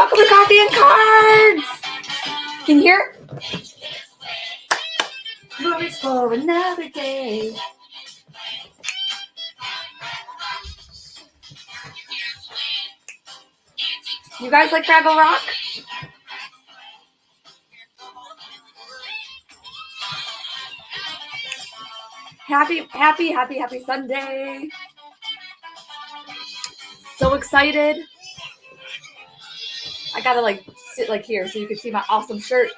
Welcome to Coffee and Cards. Can you hear it? Movies for another day. You guys like Fraggle Rock? Happy Sunday. So excited. I gotta like sit like here so you can see my awesome shirt.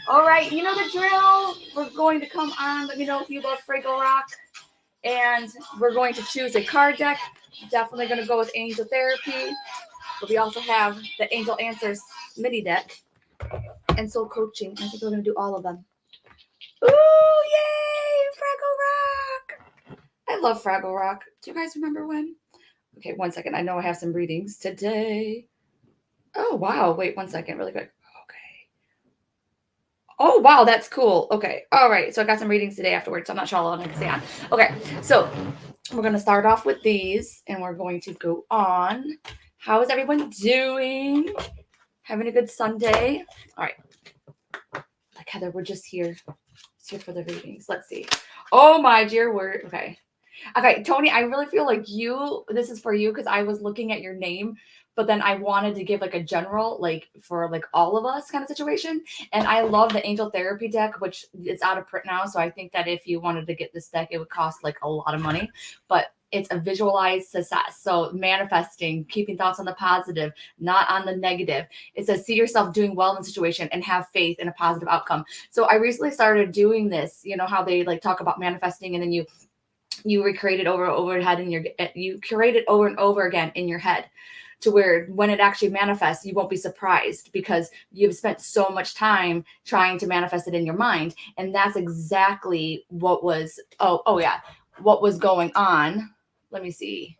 All right, you know the drill. We're going to come on. Let me know if you love Fraggle Rock. And we're going to choose a card deck. Definitely going to go with Angel Therapy. But we also have the Angel Answers mini deck and Soul Coaching. I think we're going to do all of them. Ooh, yay! Fraggle Rock! I love Fraggle Rock. Do you guys remember when? Okay, 1 second. I know I have some readings today. Oh, wow. Wait 1 second. Really quick. Okay. Oh, wow. That's cool. Okay. All right. So I got some readings today afterwards. So I'm not sure how long I can stay on. Okay. So we're going to start off with these and we're going to go on. How is everyone doing? Having a good Sunday? All right. Like Heather, we're just here. It's here for the readings. Let's see. Oh, my dear word. Okay. Okay, Tony, I really feel like this is for you because I was looking at your name, but then I wanted to give like a general, like for like all of us kind of situation. And I love the Angel Therapy deck, which it's out of print now. So I think that if you wanted to get this deck, it would cost like a lot of money, but it's a visualized success. So manifesting, keeping thoughts on the positive, not on the negative. It says, see yourself doing well in the situation and have faith in a positive outcome. So I recently started doing this, you know, how they like talk about manifesting and then you recreate it overhead in you curate it over and over again in your head to where when it actually manifests, you won't be surprised because you've spent so much time trying to manifest it in your mind. And that's exactly what was, what was going on. Let me see.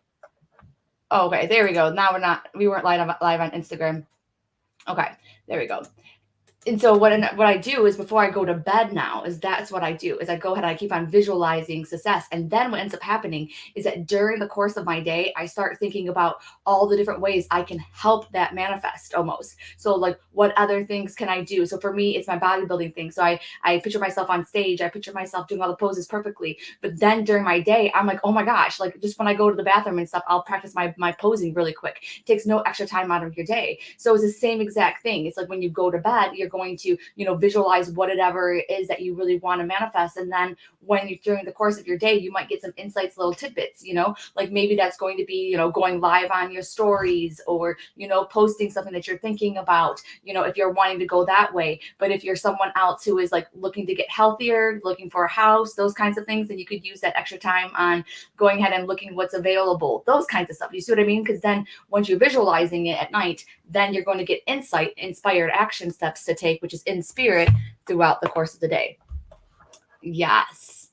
Oh, okay, there we go. Now we weren't live on Instagram. Okay, there we go. And so what I do is before I go to bed now is that's what I do is I go ahead and I keep on visualizing success. And then what ends up happening is that during the course of my day, I start thinking about all the different ways I can help that manifest almost. So like what other things can I do? So for me, it's my bodybuilding thing. So I picture myself on stage. I picture myself doing all the poses perfectly. But then during my day, I'm like, oh my gosh, like just when I go to the bathroom and stuff, I'll practice my posing really quick. It takes no extra time out of your day. So it's the same exact thing. It's like when you go to bed, you're going to, visualize whatever it is that you really want to manifest. And then when you, during the course of your day, you might get some insights, little tidbits, like maybe that's going to be, going live on your stories or, posting something that you're thinking about, if you're wanting to go that way. But if you're someone else who is like looking to get healthier, looking for a house, those kinds of things, then you could use that extra time on going ahead and looking what's available, those kinds of stuff. You see what I mean? Because then once you're visualizing it at night, then you're going to get inspired action steps to take, which is in spirit throughout the course of the day. Yes.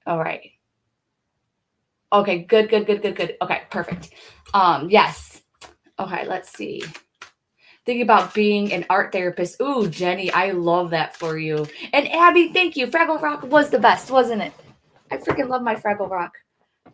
All right. Okay, good. Okay, perfect. Yes. Okay, let's see. Think about being an art therapist. Ooh, Jenny, I love that for you. And Abby, thank you. Fraggle Rock was the best, wasn't it? I freaking love my Fraggle Rock.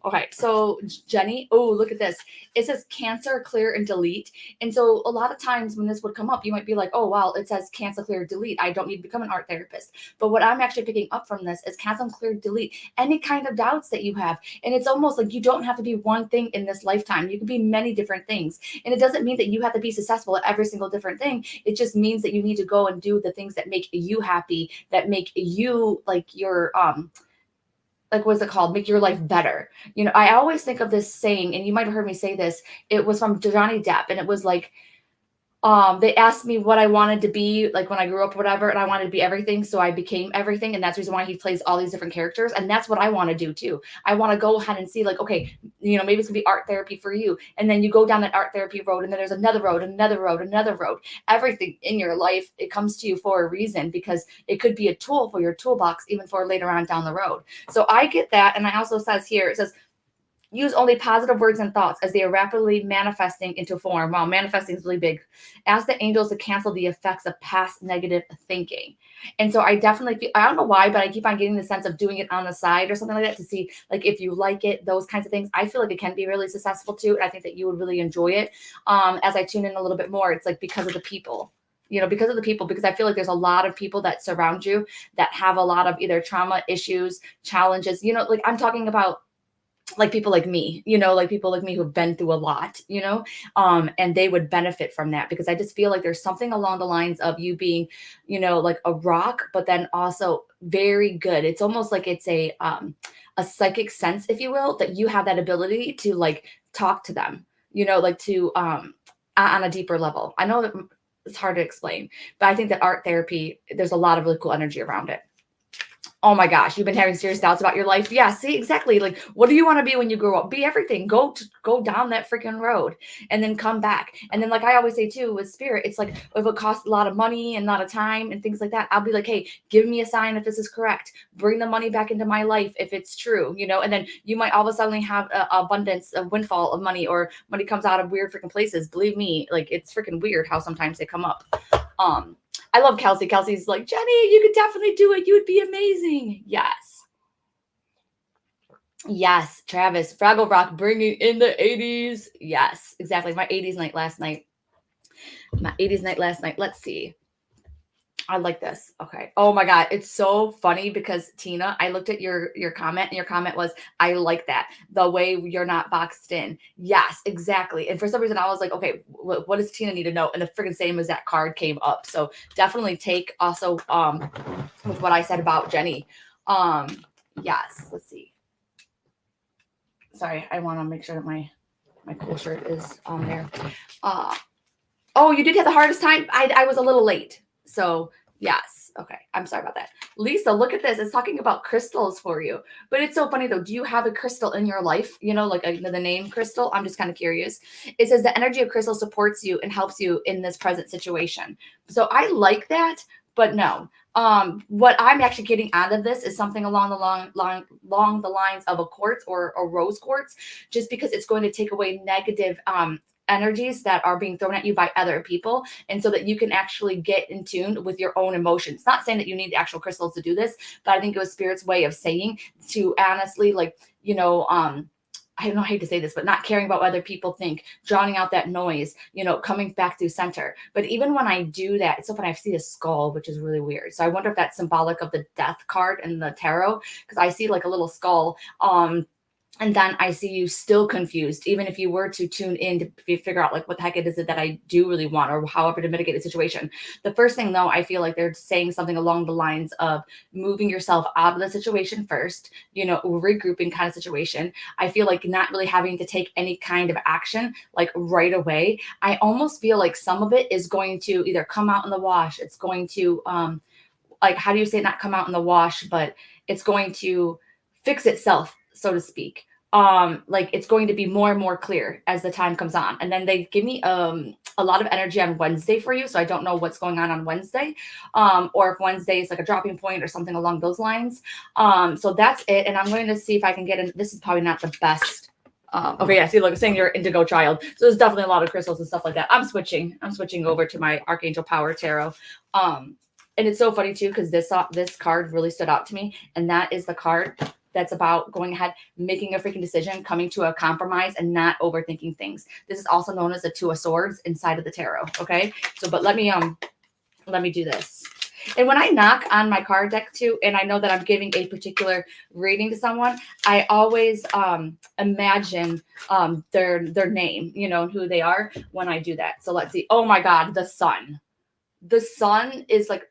Okay, so Jenny, oh, look at this. It says cancel, clear, and delete. And so a lot of times when this would come up, you might be like, oh, wow, it says cancel, clear, delete. I don't need to become an art therapist. But what I'm actually picking up from this is cancel, clear, delete any kind of doubts that you have. And it's almost like you don't have to be one thing in this lifetime. You can be many different things. And it doesn't mean that you have to be successful at every single different thing. It just means that you need to go and do the things that make you happy, that make you like your, like, what's it called? Make your life better. I always think of this saying, and you might have heard me say this. It was from Johnny Depp, and it was like, they asked me what I wanted to be like when I grew up, whatever, and I wanted to be everything, so I became everything, and that's the reason why he plays all these different characters, and that's what I want to do too. I want to go ahead and see, like, okay, maybe it's gonna be art therapy for you, and then you go down that art therapy road, and then there's another road, another road, another road. Everything in your life, it comes to you for a reason because it could be a tool for your toolbox, even for later on down the road. So I get that, and I also says here, it says, Use only positive words and thoughts as they are rapidly manifesting into form. Wow, manifesting is really big. Ask the angels to cancel the effects of past negative thinking. And so I definitely feel, I don't know why, but I keep on getting the sense of doing it on the side or something like that to see like if you like it, those kinds of things. I feel like it can be really successful too. And I think that you would really enjoy it. As I tune in a little bit more, it's like because of the people. Because of the people, because I feel like there's a lot of people that surround you that have a lot of either trauma, issues, challenges, like I'm talking about like people like me, like people like me who've been through a lot, and they would benefit from that because I just feel like there's something along the lines of you being, like a rock, but then also very good. It's almost like it's a psychic sense, if you will, that you have that ability to like talk to them, like to on a deeper level. I know that it's hard to explain, but I think that art therapy, there's a lot of really cool energy around it. Oh my gosh, you've been having serious doubts about your life. Yeah, see, exactly. Like, what do you want to be when you grow up? Be everything. Go down that freaking road and then come back. And then, like I always say too, with spirit, it's like if it costs a lot of money and a lot of time and things like that, I'll be like, hey, give me a sign if this is correct. Bring the money back into my life if it's true, and then you might all of a sudden have an abundance of windfall of money, or money comes out of weird freaking places. Believe me, like it's freaking weird how sometimes they come up. I love Kelsey. Kelsey's like, Jenny, you could definitely do it. You would be amazing. Yes. Yes, Travis. Fraggle Rock bringing in the 80s. Yes, exactly. My 80s night last night. Let's see. I like this. Okay. Oh my God. It's so funny because Tina, I looked at your comment and your comment was, I like that. The way you're not boxed in. Yes, exactly. And for some reason I was like, okay, what does Tina need to know? And the freaking same as that card came up. So definitely take also with what I said about Jenny. Yes. Let's see. Sorry. I want to make sure that my cool shirt is on there. Oh, you did have the hardest time. I was a little late. So yes. Okay. I'm sorry about that. Lisa, look at this. It's talking about crystals for you. But it's so funny though. Do you have a crystal in your life? Like the name crystal? I'm just kind of curious. It says the energy of crystal supports you and helps you in this present situation. So I like that, but no. What I'm actually getting out of this is something along the lines of a quartz or a rose quartz, just because it's going to take away negative energies that are being thrown at you by other people, and so that you can actually get in tune with your own emotions. Not saying that you need the actual crystals to do this, but I think it was Spirit's way of saying to honestly, like, I don't know, I hate to say this, but not caring about what other people think, drowning out that noise, coming back through center. But even when I do that, it's so funny. I see a skull, which is really weird. So I wonder if that's symbolic of the death card in the tarot, because I see like a little skull. And then I see you still confused, even if you were to tune in to figure out like what the heck it is that I do really want, or however to mitigate the situation. The first thing though, I feel like they're saying something along the lines of moving yourself out of the situation first, regrouping kind of situation. I feel like not really having to take any kind of action like right away. I almost feel like some of it is going to either come out in the wash. It's going to, like, how do you say it? Not come out in the wash, but it's going to fix itself, so to speak. Like it's going to be more and more clear as the time comes on. And then they give me a lot of energy on Wednesday for you. So I don't know what's going on Wednesday, or if Wednesday is like a dropping point or something along those lines. So that's it. And I'm going to see if I can get in. This is probably not the best. Okay, yeah, see, look, saying you're indigo child. So there's definitely a lot of crystals and stuff like that. I'm switching over to my Archangel Power Tarot. And it's so funny too, because this card really stood out to me. And that is the card that's about going ahead, making a freaking decision, coming to a compromise, and not overthinking things. This is also known as the Two of Swords inside of the tarot. Okay. So, but let me do this. And when I knock on my card deck too, and I know that I'm giving a particular reading to someone, I always imagine their name, who they are when I do that. So let's see. Oh my God, the Sun. The Sun is like,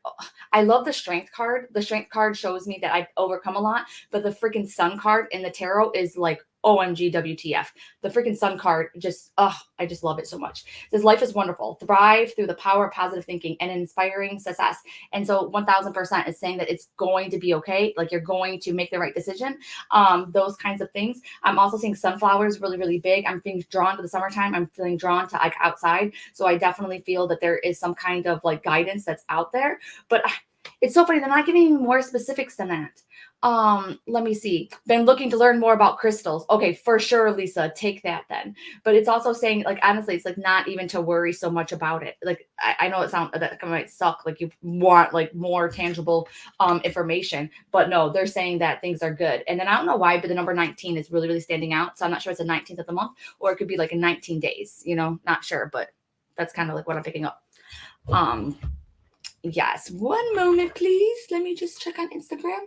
I love the Strength card. The Strength card shows me that I've overcome a lot, but the freaking Sun card in the tarot is like, OMG WTF. The freaking Sun card just, I just love it so much. It says life is wonderful. Thrive through the power of positive thinking and inspiring success. And so 1000% is saying that it's going to be okay. Like you're going to make the right decision. Those kinds of things. I'm also seeing sunflowers really, really big. I'm feeling drawn to the summertime. I'm feeling drawn to like outside. So I definitely feel that there is some kind of like guidance that's out there, but it's so funny. They're not giving me more specifics than that. Let me see. Been looking to learn more about crystals. Okay, for sure, Lisa, take that then. But it's also saying, like, honestly, it's like not even to worry so much about it. Like, I know that might suck. Like, you want like more tangible information, but no, they're saying that things are good. And then I don't know why, but the number 19 is really, really standing out. So I'm not sure it's the 19th of the month, or it could be like in 19 days, not sure, but that's kind of like what I'm picking up. Yes, one moment, please. Let me just check on Instagram.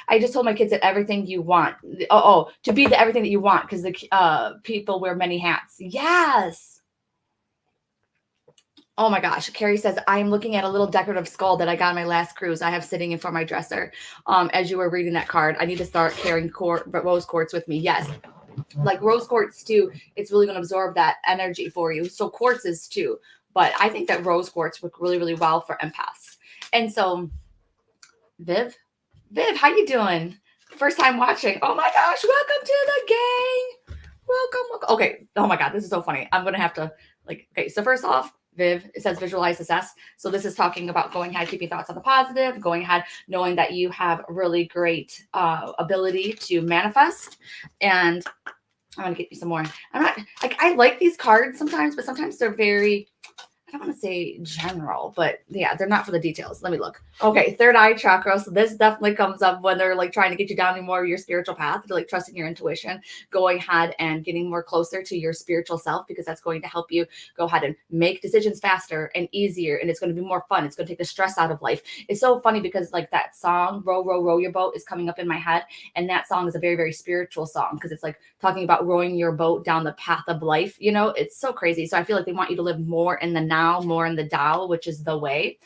I just told my kids that everything you want. To be the everything that you want, because the people wear many hats. Yes. Oh my gosh. Carrie says, I am looking at a little decorative skull that I got on my last cruise. I have sitting in front of my dresser. As you were reading that card, I need to start carrying rose quartz with me. Yes. Like rose quartz too. It's really going to absorb that energy for you. So quartzes too. But I think that rose quartz work really, really well for empaths. And so, Viv, how you doing? First time watching. Oh my gosh, welcome to the gang. Welcome. Okay. Oh my God, this is so funny. I'm going to have to okay. So first off, Viv, it says visualize, assess. So this is talking about going ahead, keeping thoughts on the positive, going ahead, knowing that you have really great ability to manifest. And I'm going to get you some more. I'm not I like these cards sometimes, but sometimes they're very, I don't want to say general, but yeah, they're not for the details. Let me look. Okay, third eye chakra. So this definitely comes up when they're like trying to get you down in more of your spiritual path, to like trusting your intuition, going ahead and getting more closer to your spiritual self, because that's going to help you go ahead and make decisions faster and easier, and it's going to be more fun. It's going to take the stress out of life. It's so funny because like that song, Row, Row, Row Your Boat, is coming up in my head, and that song is a very, very spiritual song because it's like talking about rowing your boat down the path of life. It's so crazy. So I feel like they want you to live more in the now, more in the Tao, which is the way.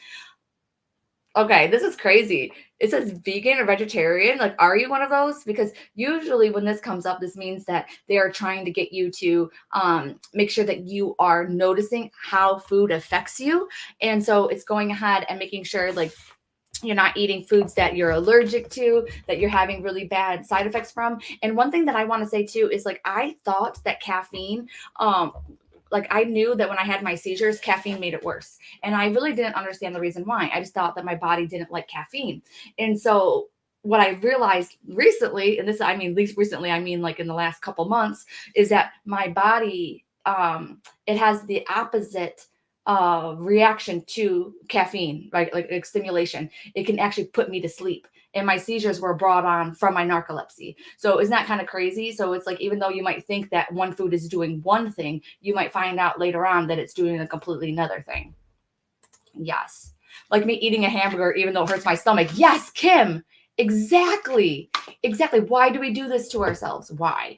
Okay, this is crazy. It says vegan or vegetarian. Like, are you one of those? Because usually when this comes up, this means that they are trying to get you to make sure that you are noticing how food affects you. And so it's going ahead and making sure like you're not eating foods that you're allergic to, that you're having really bad side effects from. And one thing that I want to say too is like, I thought that caffeine, like I knew that when I had my seizures, caffeine made it worse. And I really didn't understand the reason why. I just thought that my body didn't like caffeine. And so what I realized recently, and this, I mean, at least recently, I mean, like in the last couple months, is that my body, it has the opposite reaction to caffeine, right? Like stimulation. It can actually put me to sleep. And my seizures were brought on from my narcolepsy. So isn't that kind of crazy? So it's like, even though you might think that one food is doing one thing, you might find out later on that it's doing a completely another thing. Yes. Like me eating a hamburger, even though it hurts my stomach. Yes, Kim. Exactly. Why do we do this to ourselves? Why?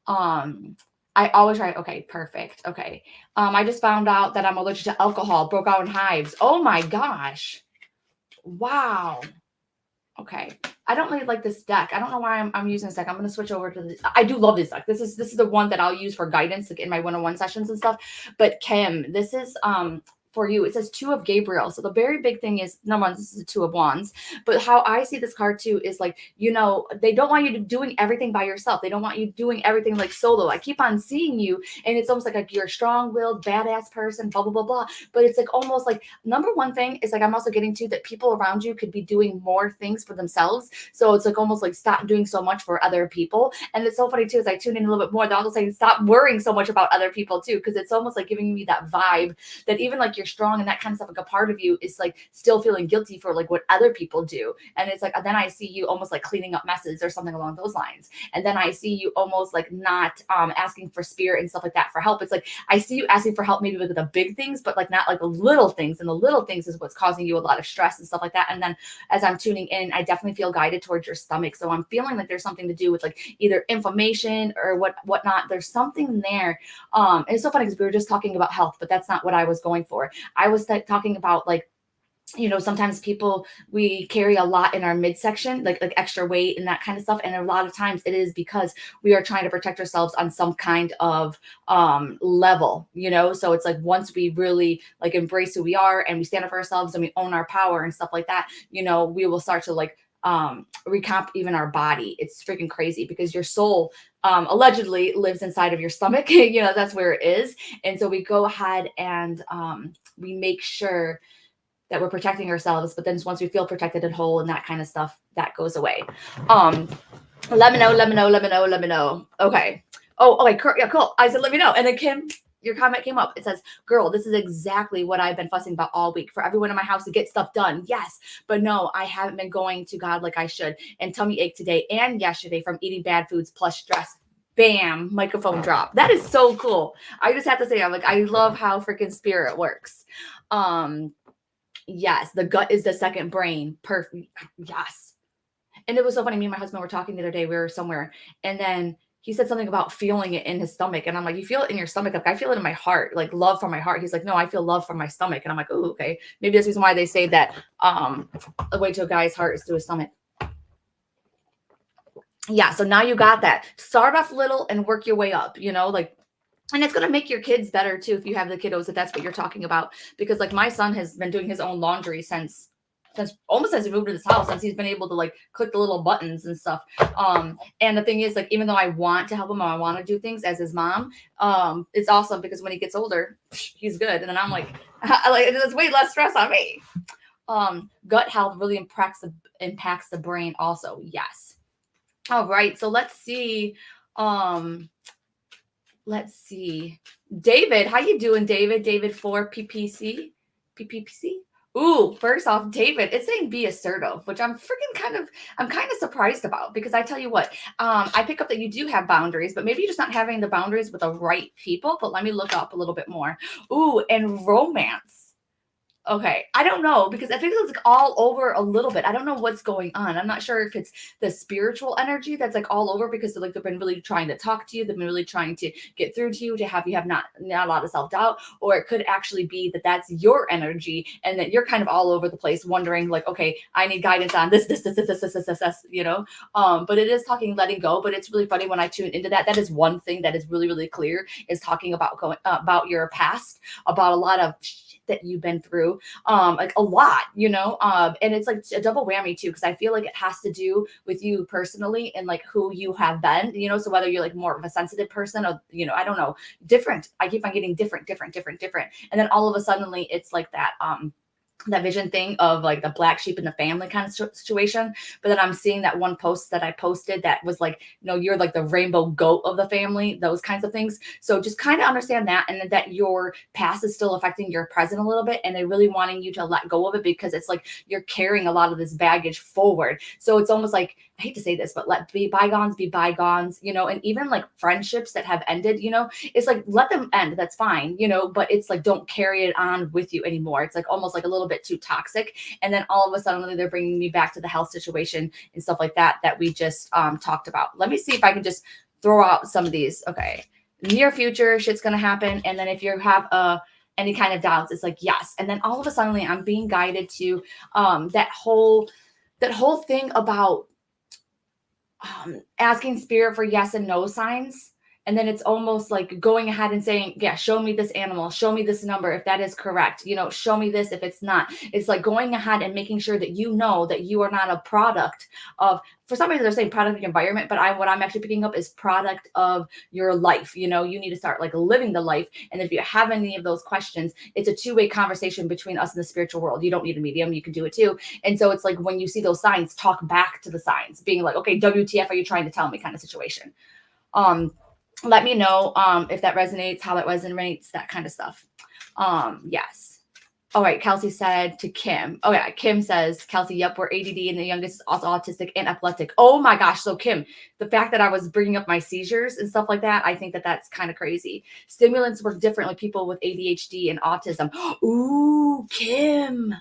I always try. Okay, perfect. Okay. I just found out that I'm allergic to alcohol, broke out in hives. Oh my gosh. Wow. Okay. I don't really like this deck. I don't know why I'm using this deck. I'm going to switch over to this. I do love this deck. This is the one that I'll use for guidance, like in my one-on-one sessions and stuff. But Kim, this is for you. It says Two of Gabriel. So the very big thing is, number one, this is a Two of Wands. But how I see this card too is like, they don't want you to doing everything by yourself. They don't want you doing everything like solo. I keep on seeing you, and it's almost like you're a strong-willed, badass person, blah, blah, blah, blah. But it's like almost like, number one thing is like, I'm also getting to that people around you could be doing more things for themselves. So it's like almost like stop doing so much for other people. And it's so funny too, as I tune in a little bit more, they're also saying stop worrying so much about other people too, because it's almost like giving me that vibe that even like you're strong and that kind of stuff, like a part of you is like still feeling guilty for like what other people do. And it's like, then I see you almost like cleaning up messes or something along those lines. And then I see you almost like not asking for spirit and stuff like that for help. It's like, I see you asking for help maybe with the big things, but like not like the little things. And the little things is what's causing you a lot of stress and stuff like that. And then as I'm tuning in, I definitely feel guided towards your stomach. So I'm feeling like there's something to do with like either inflammation or whatnot. There's something there. And it's so funny because we were just talking about health, but that's not what I was going for. I was talking about like, sometimes people, we carry a lot in our midsection, like extra weight and that kind of stuff. And a lot of times it is because we are trying to protect ourselves on some kind of level, so it's like once we really like embrace who we are and we stand up for ourselves and we own our power and stuff like that, we will start to like recomp even our body. It's freaking crazy because your soul allegedly lives inside of your stomach. That's where it is. And so we go ahead and we make sure that we're protecting ourselves. But then once we feel protected and whole and that kind of stuff, that goes away. Let me know. Okay. Oh, okay. Yeah, cool. I said, let me know. And then Kim, your comment came up. It says, girl, this is exactly what I've been fussing about all week, for everyone in my house to get stuff done. Yes, but no, I haven't been going to God like I should. And tummy ache today and yesterday from eating bad foods plus stress. Bam, microphone drop. That is so cool. I just have to say, I love how freaking spirit works. Yes, the gut is the second brain. Perfect. Yes. And it was so funny. Me and my husband were talking the other day. We were somewhere, and then he said something about feeling it in his stomach. And I'm like, you feel it in your stomach? Like, I feel it in my heart, like love from my heart. He's like, no, I feel love from my stomach. And I'm like, oh, okay. Maybe that's the reason why they say that the way to a guy's heart is through his stomach. Yeah. So now you got that. Start off little and work your way up, like, and it's going to make your kids better too, if you have the kiddos, if that's what you're talking about. Because like my son has been doing his own laundry since almost as he moved to this house, since he's been able to like click the little buttons and stuff. And the thing is, like, even though I want to help him, I want to do things as his mom, it's awesome because when he gets older, he's good. And then I'm like there's way less stress on me. Gut health really impacts the brain also. Yes. All right. So let's see. David, how you doing, David? David 4 PPC. Ooh, first off, David, it's saying be assertive, which I'm kind of surprised about, because I tell you what, I pick up that you do have boundaries, but maybe you're just not having the boundaries with the right people. But let me look up a little bit more. Ooh, and romance. Okay, I don't know, because I think it's like all over a little bit. I don't know what's going on. I'm not sure if it's the spiritual energy that's like all over, because they've been really trying to talk to you. They've been really trying to get through to you, to have you have not a lot of self-doubt, or it could actually be that that's your energy and that you're kind of all over the place, wondering like, okay, I need guidance on this, but it is talking letting go. But it's really funny when I tune into that. That is one thing that is really, really clear, is talking about about your past, about a lot of that you've been through, like a lot, and it's like a double whammy too, because I feel like it has to do with you personally and like who you have been, so whether you're like more of a sensitive person or, I don't know, different. I keep on getting different. And then all of a sudden it's like that vision thing of like the black sheep in the family kind of situation. But then I'm seeing that one post that I posted that was like, you're like the rainbow goat of the family, those kinds of things. So just kind of understand that, and that your past is still affecting your present a little bit, and they're really wanting you to let go of it, because it's like you're carrying a lot of this baggage forward. So it's almost like, I hate to say this, but let bygones be bygones, and even like friendships that have ended, it's like, let them end. That's fine, but it's like, don't carry it on with you anymore. It's like almost like a little bit too toxic. And then all of a sudden they're bringing me back to the health situation and stuff like that we just talked about. Let me see if I can just throw out some of these. Okay. Near future, shit's going to happen. And then if you have any kind of doubts, it's like, yes. And then all of a sudden I'm being guided to that whole thing about asking spirit for yes and no signs. And then it's almost like going ahead and saying, yeah, show me this animal, show me this number if that is correct, show me this if it's not. It's like going ahead and making sure that that you are not a product of, for some reason they're saying product of your environment, but what I'm actually picking up is product of your life. You need to start like living the life. And if you have any of those questions, it's a two-way conversation between us and the spiritual world. You don't need a medium, you can do it too. And so it's like, when you see those signs, talk back to the signs, being like, okay, WTF are you trying to tell me, kind of situation. Let me know if that resonates, how that resonates, that kind of stuff. Yes. All right. Kelsey said to Kim. Oh yeah. Kim says, Kelsey, yep, we're ADD and the youngest is also autistic and epileptic. Oh my gosh. So Kim, the fact that I was bringing up my seizures and stuff like that, I think that that's kind of crazy. Stimulants work differently. People with ADHD and autism. Ooh, Kim.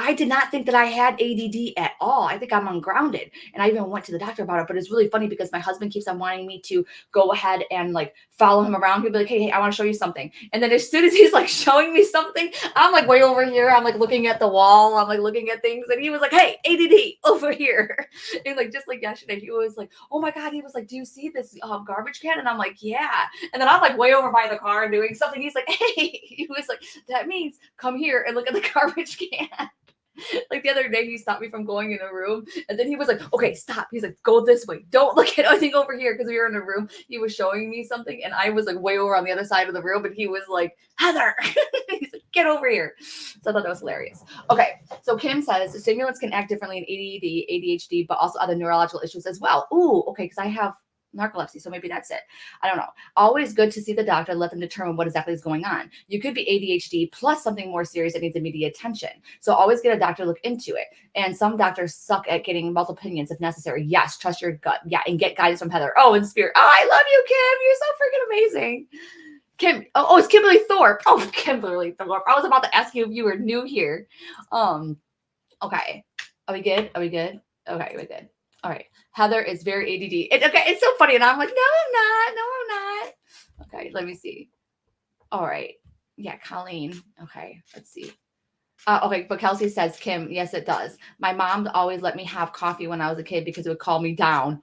I did not think that I had ADD at all. I think I'm ungrounded. And I even went to the doctor about it. But it's really funny because my husband keeps on wanting me to go ahead and like follow him around. He'll be like, hey, I want to show you something. And then as soon as he's like showing me something, I'm like way over here. I'm like looking at the wall. I'm like looking at things. And he was like, hey, ADD over here. And like, just like yesterday, he was like, oh my God. He was like, do you see this garbage can? And I'm like, yeah. And then I'm like way over by the car doing something. He's like, hey, he was like, that means come here and look at the garbage can. Like the other day, he stopped me from going in a room, and then he was like, okay, stop. He's like, go this way. Don't look at anything over here, because we were in a room. He was showing me something, and I was like way over on the other side of the room, and he was like, Heather. He's like, Get over here. So I thought that was hilarious. Okay, so Kim says stimulants can act differently in ADD, ADHD, but also other neurological issues as well. Ooh, okay, because I have narcolepsy, so maybe that's it. I don't know. Always good to see the doctor and let them determine what exactly is going on. You could be ADHD plus something more serious that needs immediate attention. So always get a doctor to look into it. And some doctors suck at getting multiple opinions if necessary. Yes, trust your gut. Yeah, and get guidance from Heather. Oh, and Spirit. Oh, I love you, Kim. You're so freaking amazing. Kim. Oh, it's Kimberly Thorpe. Oh, Kimberly Thorpe. I was about to ask you if you were new here. Okay. Are we good? Are we good? Okay, we're good. All right. Heather is very ADD. Okay, it's so funny. And I'm like, no, I'm not. No, I'm not. Okay, let me see. All right. Yeah, Colleen. Okay, let's see. Okay, but Kelsey says, Kim, yes, it does. My mom always let me have coffee when I was a kid because it would calm me down.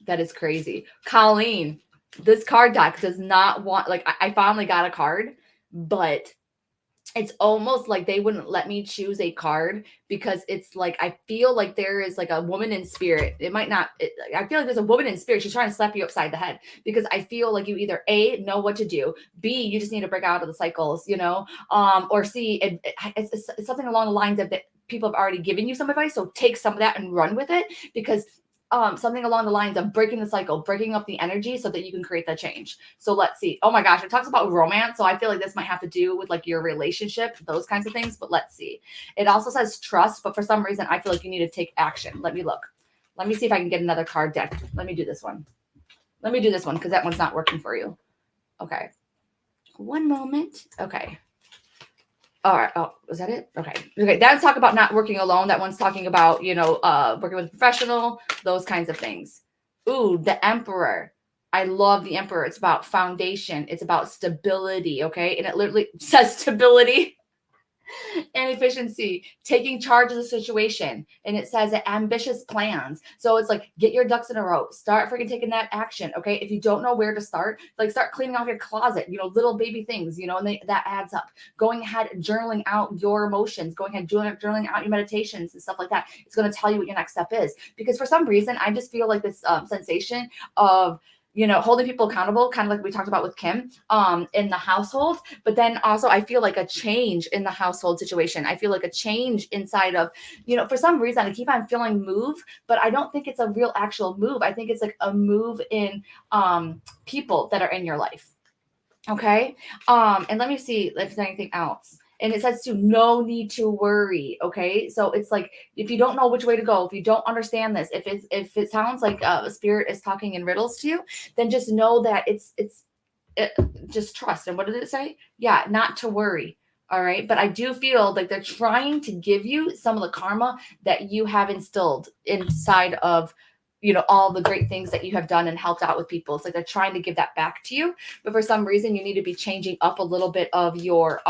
That is crazy. Colleen, this card deck does not want, like, I finally got a card, but it's almost like they wouldn't let me choose a card because it's like, I feel like there is like a woman in spirit. It might not, I feel like there's a woman in spirit. She's trying to slap you upside the head because I feel like you either A, know what to do, B, you just need to break out of the cycles, you know, or C, it's something along the lines of that people have already given you some advice. So take some of that and run with it because something along the lines of breaking the cycle, breaking up the energy so that you can create that change. So let's see. Oh my gosh, it talks about romance. So I feel like this might have to do with like your relationship, those kinds of things. But let's see. It also says trust, but for some reason, I feel like you need to take action. Let me look. Let me see if I can get another card deck. Let me do this one. Let me do this one because that one's not working for you. Okay. One moment. Okay. All right. Oh, was that it? Okay. Okay. That's talk about not working alone. That one's talking about, you know, working with a professional, those kinds of things. Ooh, the Emperor. I love the Emperor. It's about foundation. It's about stability. Okay. And it literally says stability and efficiency, taking charge of the situation. And it says ambitious plans. So it's like, get your ducks in a row, start freaking taking that action. Okay. If you don't know where to start, like start cleaning off your closet, you know, little baby things, you know, and that adds up. Going ahead, journaling out your emotions, going ahead, journaling out your meditations and stuff like that. It's going to tell you what your next step is. Because for some reason, I just feel like this sensation of, you know, holding people accountable, kind of like we talked about with Kim, in the household. But then also I feel like a change in the household situation. I feel like a change inside of, you know, for some reason I keep on feeling move, but I don't think it's a real actual move. I think it's like a move in people that are in your life. Okay. And let me see if there's anything else. And it says to no need to worry. Okay. So it's like, if you don't know which way to go, if you don't understand this, if it sounds like a spirit is talking in riddles to you, then just know that it's just trust. And what did it say? Yeah. Not to worry. All right. But I do feel like they're trying to give you some of the karma that you have instilled inside of, you know, all the great things that you have done and helped out with people. It's like they're trying to give that back to you. But for some reason, you need to be changing up a little bit of your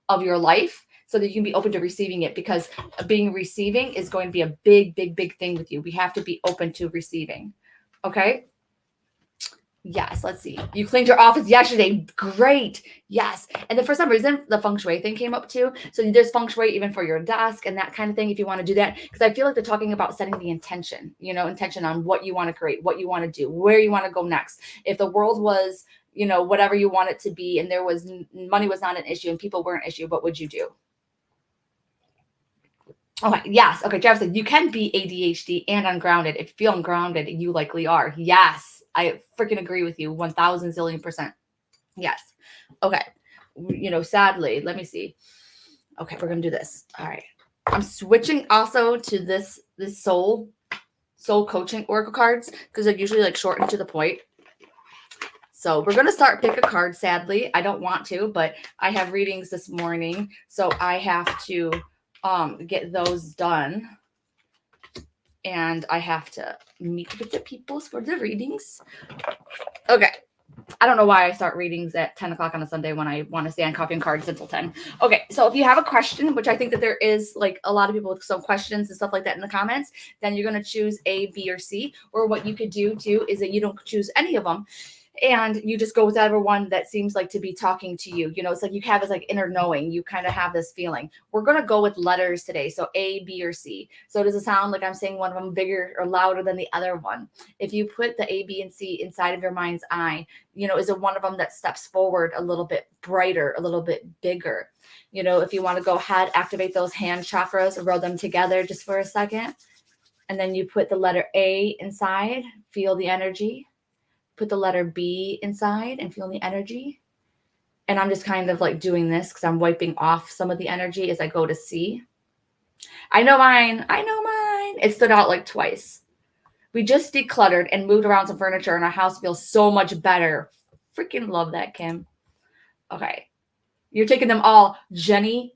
life so that you can be open to receiving it, because being receiving is going to be a big, big, big thing with you. We have to be open to receiving. Okay. Yes. Let's see. You cleaned your office yesterday. Great. Yes. And then for some reason, the feng shui thing came up too. So there's feng shui even for your desk and that kind of thing if you want to do that. Because I feel like they're talking about setting the intention, you know, intention on what you want to create, what you want to do, where you want to go next. If the world was, you know, whatever you want it to be, and there was money was not an issue and people weren't an issue, what would you do? Okay. Yes. Okay. Jeff said you can be ADHD and ungrounded. If you feel ungrounded, you likely are. Yes. I freaking agree with you 1,000 zillion %. Yes. Okay. You know, sadly, let me see. Okay. We're going to do this. All right. I'm switching also to this soul coaching oracle cards because they're usually like short and to the point. So we're going to start pick a card. Sadly, I don't want to, but I have readings this morning. So I have to get those done. And I have to meet with the people for the readings. Okay. I don't know why I start readings at 10 o'clock on a Sunday when I want to stay on coffee and cards until 10. Okay. So if you have a question, which I think that there is like a lot of people with some questions and stuff like that in the comments, then you're going to choose A, B, or C. Or what you could do too is that you don't choose any of them. and you just go with whatever one that seems like to be talking to you. You know, it's like you have this like inner knowing. You kind of have this feeling. We're going to go with letters today. So A, B, or C. So does it sound like I'm saying one of them bigger or louder than the other one? If you put the A, B, and C inside of your mind's eye, you know, is it one of them that steps forward a little bit brighter, a little bit bigger? You know, if you want to go ahead, activate those hand chakras, roll them together just for a second. And then you put the letter A inside, feel the energy. Put the letter B inside and feel the energy. And I'm just kind of like doing this because I'm wiping off some of the energy as I go to C. I know mine. It stood out like twice. We just decluttered and moved around some furniture and our house feels so much better. Freaking love that, Kim. Okay. You're taking them all. Jenny,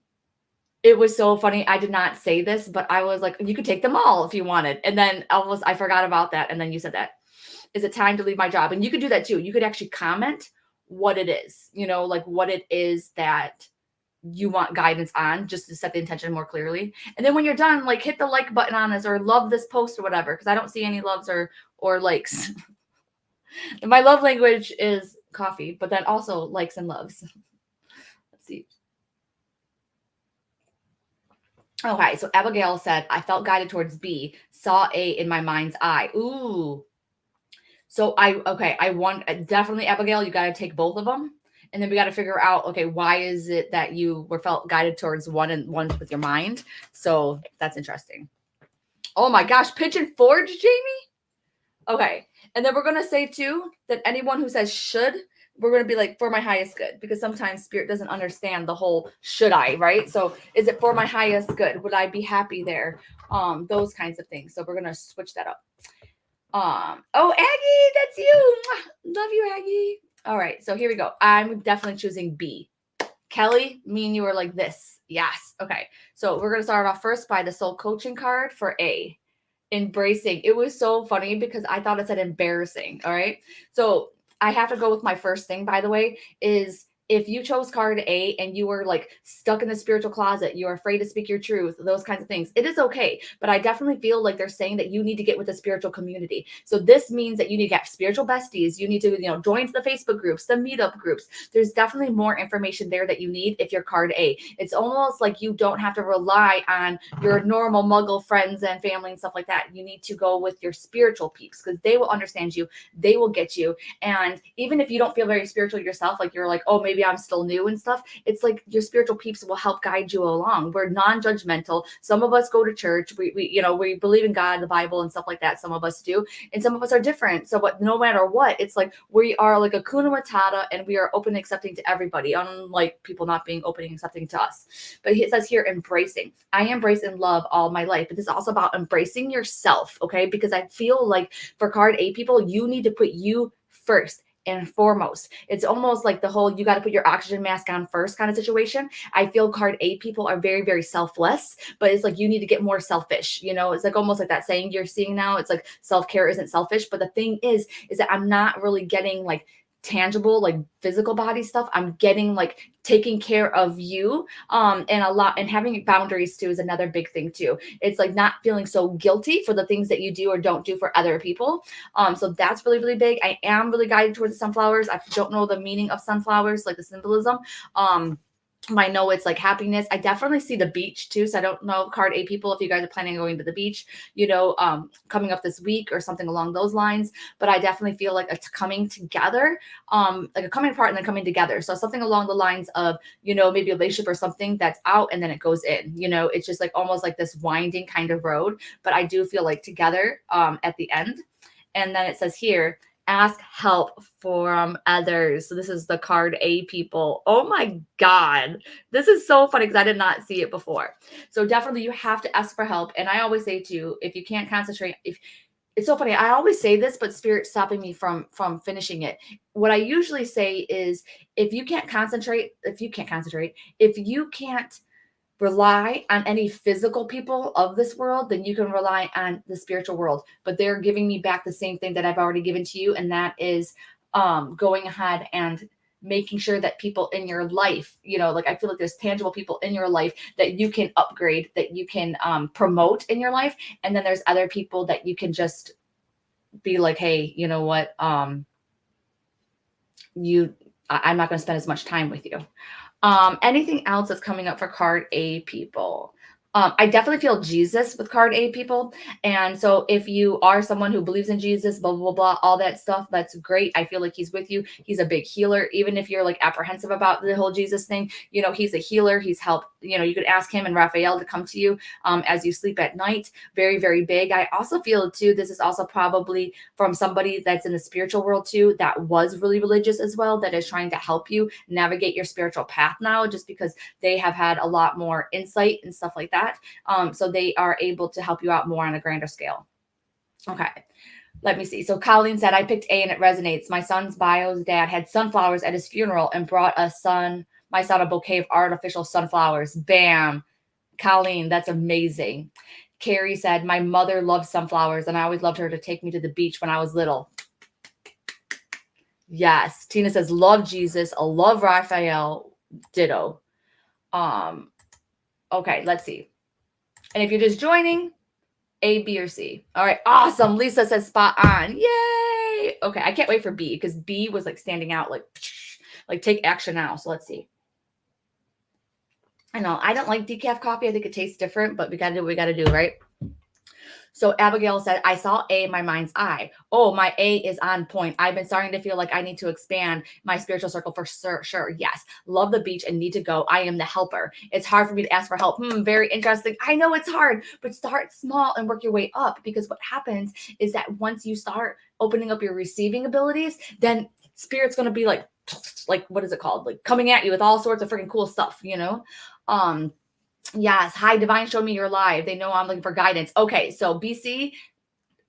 it was so funny. I did not say this, but I was like, you could take them all if you wanted. And then I forgot about that. And then you said that. Is it time to leave my job? And you could do that too. You could actually comment what it is, you know, like what it is that you want guidance on, just to set the intention more clearly. And then when you're done, like hit the like button on this or love this post or whatever, because I don't see any loves or likes. And my love language is coffee, but then also likes and loves. Let's see. Okay, so Abigail said, I felt guided towards B, saw A in my mind's eye. Ooh. So I want definitely Abigail, you got to take both of them. And then we got to figure out, okay, why is it that you were felt guided towards one and one with your mind? So that's interesting. Oh my gosh, Pigeon Forge, Jamie? Okay. And then we're going to say too that anyone who says should, we're going to be like for my highest good, because sometimes spirit doesn't understand the whole should I, right? So is it for my highest good? Would I be happy there? Those kinds of things. So we're going to switch that up. Oh, Aggie, that's you. Love you, Aggie. All right, so here we go. I'm definitely choosing B. Kelly, me and you are like this. Yes. Okay. So we're going to start off first by the soul coaching card for A. Embracing. It was so funny because I thought it said embarrassing. All right. So I have to go with my first thing, by the way, is if you chose card A and you were like stuck in the spiritual closet, you're afraid to speak your truth, those kinds of things, it is okay. But I definitely feel like they're saying that you need to get with the spiritual community. So this means that you need to get spiritual besties. You need to, join the Facebook groups, the meetup groups. There's definitely more information there that you need if you're card A. It's almost like you don't have to rely on your normal muggle friends and family and stuff like that. You need to go with your spiritual peeps because they will understand you. They will get you. And even if you don't feel very spiritual yourself, like you're like, oh, maybe I'm still new and stuff, it's like your spiritual peeps will help guide you along. We're non-judgmental. Some of us go to church. We believe in God, the Bible, and stuff like that. Some of us do, and some of us are different. So, but no matter what, it's like we are like a Kuna Matata, and we are open and accepting to everybody, unlike people not being open and accepting to us. But it says here, embracing. I embrace and love all my life, but this is also about embracing yourself, okay? Because I feel like for card A people, you need to put you first and foremost. It's almost like the whole you got to put your oxygen mask on first kind of situation. I feel card A people are very, very selfless, but it's like you need to get more selfish. It's like almost like that saying you're seeing now. It's like self-care isn't selfish. But the thing is that I'm not really getting like tangible, like physical body stuff. I'm getting like taking care of you. And a lot, and having boundaries too is another big thing too. It's like not feeling so guilty for the things that you do or don't do for other people. So that's really, really big. I am really guided towards the sunflowers. I don't know the meaning of sunflowers, like the symbolism. I know it's like happiness. I definitely see the beach too. So I don't know, card A people, if you guys are planning on going to the beach, coming up this week or something along those lines. But I definitely feel like it's coming together, like a coming apart and then coming together. So something along the lines of, maybe a relationship or something that's out and then it goes in. It's just like almost like this winding kind of road. But I do feel like together at the end. And then it says here, ask help from others. So this is the card A people. Oh my God. This is so funny because I did not see it before. So definitely you have to ask for help. And I always say too, if you can't concentrate, it's so funny. I always say this, but Spirit's stopping me from finishing it. What I usually say is if you can't rely on any physical people of this world, then you can rely on the spiritual world. But they're giving me back the same thing that I've already given to you. And that is going ahead and making sure that people in your life, like I feel like there's tangible people in your life that you can upgrade, that you can promote in your life. And then there's other people that you can just be like, hey, you know what? I'm not going to spend as much time with you. Anything else that's coming up for card A people? I definitely feel Jesus with card A people. And so if you are someone who believes in Jesus, blah, blah, blah, all that stuff, that's great. I feel like he's with you. He's a big healer. Even if you're like apprehensive about the whole Jesus thing, you know, he's a healer. He's helped, you know, you could ask him and Raphael to come to you as you sleep at night. Very, very big. I also feel too, this is also probably from somebody that's in the spiritual world too, that was really religious as well, that is trying to help you navigate your spiritual path now, just because they have had a lot more insight and stuff like that. So they are able to help you out more on a grander scale. Okay. Let me see. So Colleen said, I picked A and it resonates. My son's bio's dad had sunflowers at his funeral and brought my son a bouquet of artificial sunflowers. Bam. Colleen, that's amazing. Carrie said, my mother loves sunflowers and I always loved her to take me to the beach when I was little. Yes. Tina says, love Jesus. I love Raphael. Ditto. Okay, let's see. And if you're just joining, A, B, or C. All right, awesome. Lisa says spot on. Yay. Okay, I can't wait for B because B was like standing out like take action now. So let's see. I know I don't like decaf coffee. I think it tastes different, but we got to do what we got to do, right? So Abigail said, I saw A in my mind's eye. Oh, my A is on point. I've been starting to feel like I need to expand my spiritual circle for sure. Yes. Love the beach and need to go. I am the helper. It's hard for me to ask for help. Very interesting. I know it's hard, but start small and work your way up, because what happens is that once you start opening up your receiving abilities, then spirit's going to be like, what is it called? Like coming at you with all sorts of freaking cool stuff, you know? Yes. Hi, Divine. Show me you're live. They know I'm looking for guidance. Okay. So BC.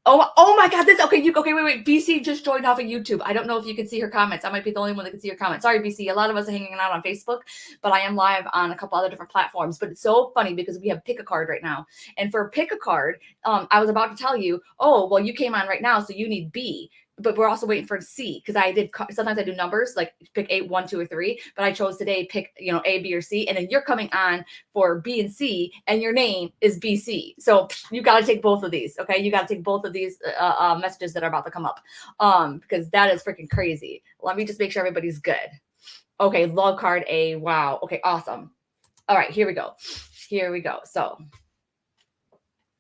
Oh my God. Okay. Wait. BC just joined off of YouTube. I don't know if you can see her comments. I might be the only one that can see her comments. Sorry, BC. A lot of us are hanging out on Facebook, but I am live on a couple other different platforms. But it's so funny because we have pick a card right now. And for pick a card, I was about to tell you, oh, well, you came on right now, so you need B. But we're also waiting for C, because sometimes I do numbers, like pick 8, 1, 2, or 3, but I chose today, pick, A, B, or C. And then you're coming on for B and C, and your name is BC. So you got to take both of these. Okay. You got to take both of these messages that are about to come up because that is freaking crazy. Let me just make sure everybody's good. Okay. Love card A. Wow. Okay. Awesome. All right. Here we go. So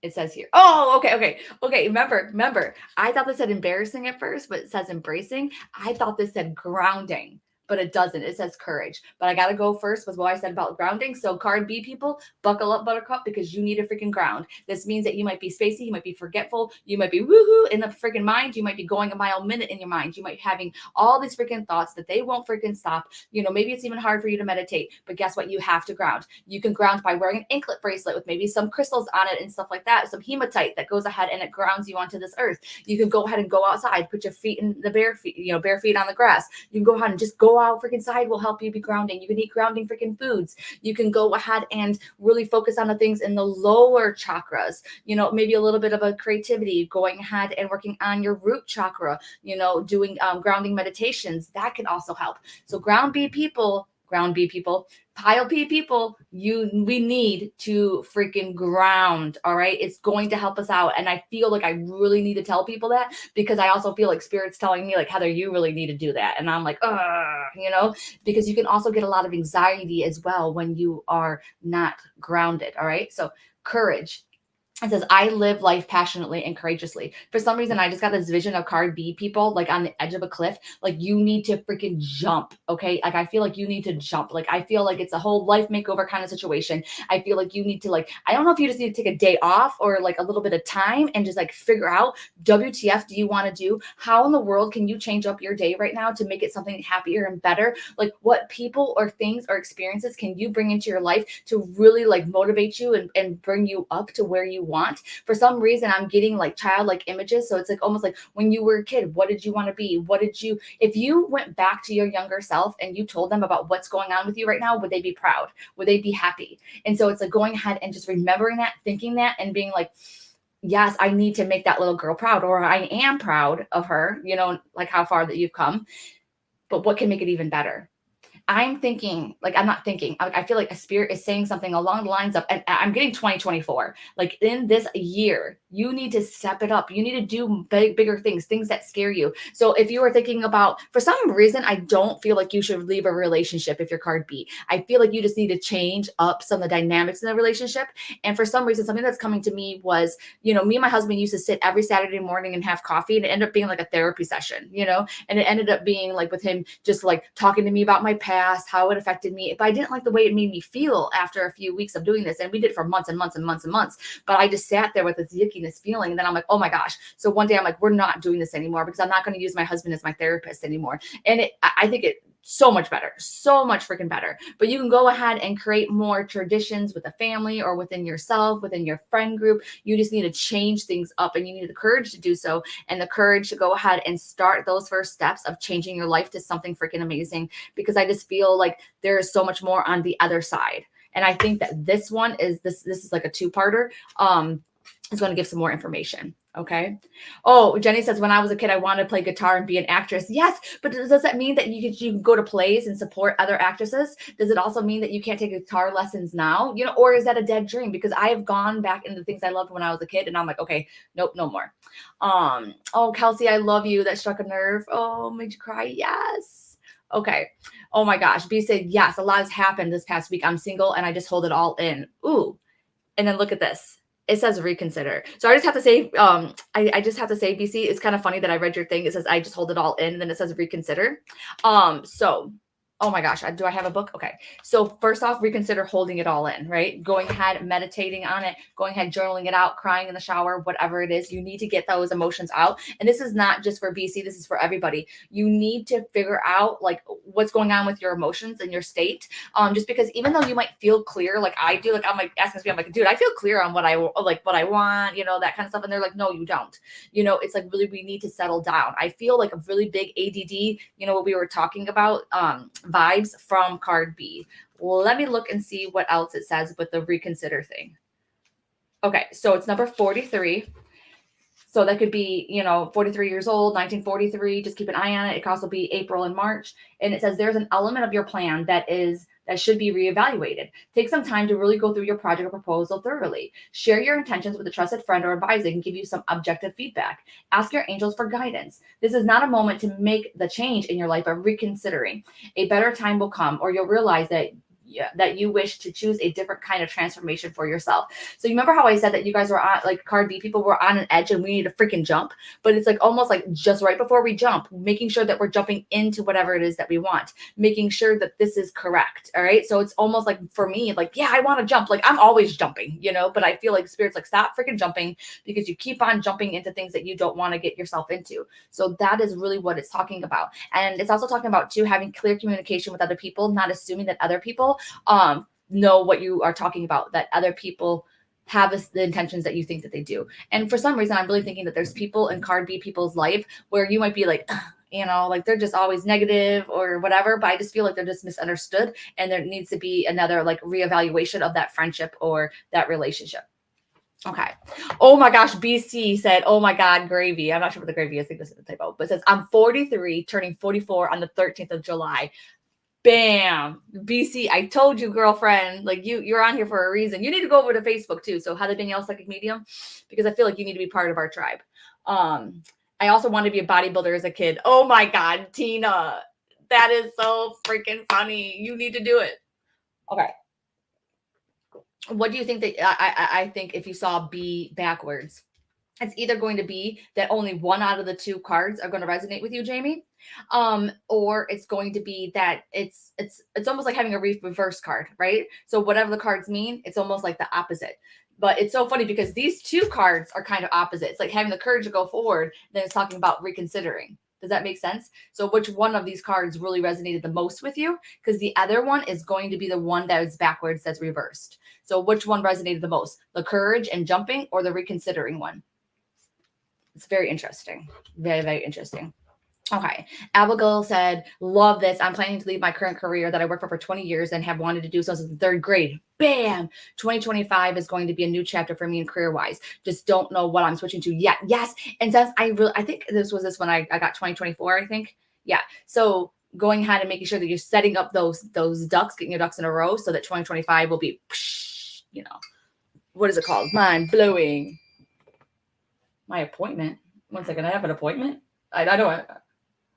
it says here. Oh, okay. Remember, I thought this said embarrassing at first, but it says embracing. I thought this said grounding, but it doesn't. It says courage. But I got to go first with what I said about grounding. So card B people, buckle up, buttercup, because you need a freaking ground. This means that you might be spacey. You might be forgetful. You might be woohoo in the freaking mind. You might be going a mile a minute in your mind. You might be having all these freaking thoughts that they won't freaking stop. Maybe it's even hard for you to meditate, but guess what? You have to ground. You can ground by wearing an anklet bracelet with maybe some crystals on it and stuff like that. Some hematite that goes ahead and it grounds you onto this earth. You can go ahead and go outside, put your feet in the bare feet on the grass. You can go ahead and just go out freaking side will help you be grounding. You can eat grounding freaking foods. You can go ahead and really focus on the things in the lower chakras, maybe a little bit of a creativity, going ahead and working on your root chakra, doing grounding meditations. That can also help. So ground B people, pile P people, we need to freaking ground. All right. It's going to help us out. And I feel like I really need to tell people that, because I also feel like spirit's telling me like, Heather, you really need to do that. And I'm like, because you can also get a lot of anxiety as well when you are not grounded. All right. So courage. It says, I live life passionately and courageously. For some reason, I just got this vision of card B people, like on the edge of a cliff. Like you need to freaking jump. Okay. Like I feel like you need to jump. Like I feel like it's a whole life makeover kind of situation. I feel like you need to I don't know if you just need to take a day off or like a little bit of time and just like figure out WTF do you want to do? How in the world can you change up your day right now to make it something happier and better? Like what people or things or experiences can you bring into your life to really like motivate you and bring you up to where you want? For some reason, I'm getting like childlike images. So it's like almost like when you were a kid, what did you want to be? If you went back to your younger self and you told them about what's going on with you right now, would they be proud? Would they be happy? And so it's like going ahead and just remembering that, thinking that, and being like, yes, I need to make that little girl proud, or I am proud of her, like how far that you've come. But what can make it even better? I'm thinking, like, I'm not thinking, I feel like a spirit is saying something along the lines of, and I'm getting 2024, like in this year, you need to step it up. You need to do bigger things that scare you. So if you are thinking about, for some reason, I don't feel like you should leave a relationship if you're card B. I feel like you just need to change up some of the dynamics in the relationship. And for some reason, something that's coming to me was, me and my husband used to sit every Saturday morning and have coffee, and it ended up being like a therapy session, and it ended up being like with him just like talking to me about my past, how it affected me. But I didn't like the way it made me feel after a few weeks of doing this. And we did it for months and months and months and months. But I just sat there with this yickiness feeling. And then I'm like, oh my gosh. So one day I'm like, we're not doing this anymore because I'm not going to use my husband as my therapist anymore. And I think it so much better, so much freaking better. But you can go ahead and create more traditions with a family or within yourself, within your friend group. You just need to change things up, and you need the courage to do so, and the courage to go ahead and start those first steps of changing your life to something freaking amazing, because I just feel like there is so much more on the other side. And I think that this one is this is like a two-parter. Is going to give some more information. Okay. Oh, Jenny says, when I was a kid, I wanted to play guitar and be an actress. Yes. But does that mean that you can go to plays and support other actresses? Does it also mean that you can't take guitar lessons now? Or is that a dead dream? Because I have gone back into the things I loved when I was a kid, and I'm like, okay, nope, no more. Oh, Kelsey, I love you. That struck a nerve. Oh, made you cry. Yes. Okay. Oh my gosh. B said, yes, a lot has happened this past week. I'm single and I just hold it all in. Ooh. And then look at this. It says reconsider. So I just have to say, I just have to say, BC, it's kind of funny that I read your thing. It says, I just hold it all in. And then it says reconsider. So, oh my gosh, do I have a book? Okay. So first off, reconsider holding it all in, right? Going ahead, meditating on it, going ahead, journaling it out, crying in the shower, whatever it is. You need to get those emotions out. And this is not just for BC. This is for everybody. You need to figure out like what's going on with your emotions and your state. Just because even though you might feel clear, like I do, like I'm like asking me, I'm like, dude, I feel clear on what I want, that kind of stuff. And they're like, no, you don't. It's like really, we need to settle down. I feel like a really big ADD, what we were talking about, vibes from card B. Well, let me look and see what else it says with the reconsider thing. Okay, so it's number 43. So that could be, 43 years old, 1943. Just keep an eye on it. It could also be April and March. And it says there's an element of your plan that should be reevaluated. Take some time to really go through your project or proposal thoroughly. Share your intentions with a trusted friend or advisor and give you some objective feedback. Ask your angels for guidance. This is not a moment to make the change in your life, but reconsidering. A better time will come, or you'll realize that you wish to choose a different kind of transformation for yourself. So you remember how I said that you guys were on, like card B people were on an edge and we need to freaking jump, but it's like almost like just right before we jump, making sure that we're jumping into whatever it is that we want, making sure that this is correct. All right. So it's almost like for me, like, yeah, I want to jump. Like I'm always jumping, but I feel like spirit's like, stop freaking jumping, because you keep on jumping into things that you don't want to get yourself into. So that is really what it's talking about. And it's also talking about too, having clear communication with other people, not assuming that other people know what you are talking about, that other people have the intentions that you think that they do. And for some reason, I'm really thinking that there's people in card B people's life where you might be like, like they're just always negative or whatever, but I just feel like they're just misunderstood. And there needs to be another like reevaluation of that friendship or that relationship. Okay. Oh my gosh. BC said, oh my God, gravy. I'm not sure what the gravy is. I think this is a typo, but it says, I'm 43, turning 44 on the 13th of July. Bam. BC, I told you, girlfriend, like you're on here for a reason. You need to go over to Facebook too. So Heather Danielle Psychic Medium, because I feel like you need to be part of our tribe. I also wanted to be a bodybuilder as a kid. Oh my God, Tina, that is so freaking funny. You need to do it. Okay. What do you think that I think if you saw B backwards, it's either going to be that only one out of the two cards are going to resonate with you, Jamie. Or it's going to be that it's almost like having a reverse card, right? So whatever the cards mean, it's almost like the opposite. But it's so funny because these two cards are kind of opposite. It's like having the courage to go forward. Then it's talking about reconsidering. Does that make sense? So which one of these cards really resonated the most with you? Because the other one is going to be the one that is backwards, that's reversed. So which one resonated the most? The courage and jumping, or the reconsidering one? It's very interesting. Very, very interesting. Okay. Abigail said, love this. I'm planning to leave my current career that I worked for 20 years and have wanted to do so since the third grade. Bam. 2025 is going to be a new chapter for me in career-wise. Just don't know what I'm switching to yet. Yes. And since I think this was when I got 2024, I think. Yeah. So going ahead and making sure that you're setting up those ducks, getting your ducks in a row so that 2025 will be, you know, what is it called? Mind blowing. My appointment. One second, I have an appointment. I don't.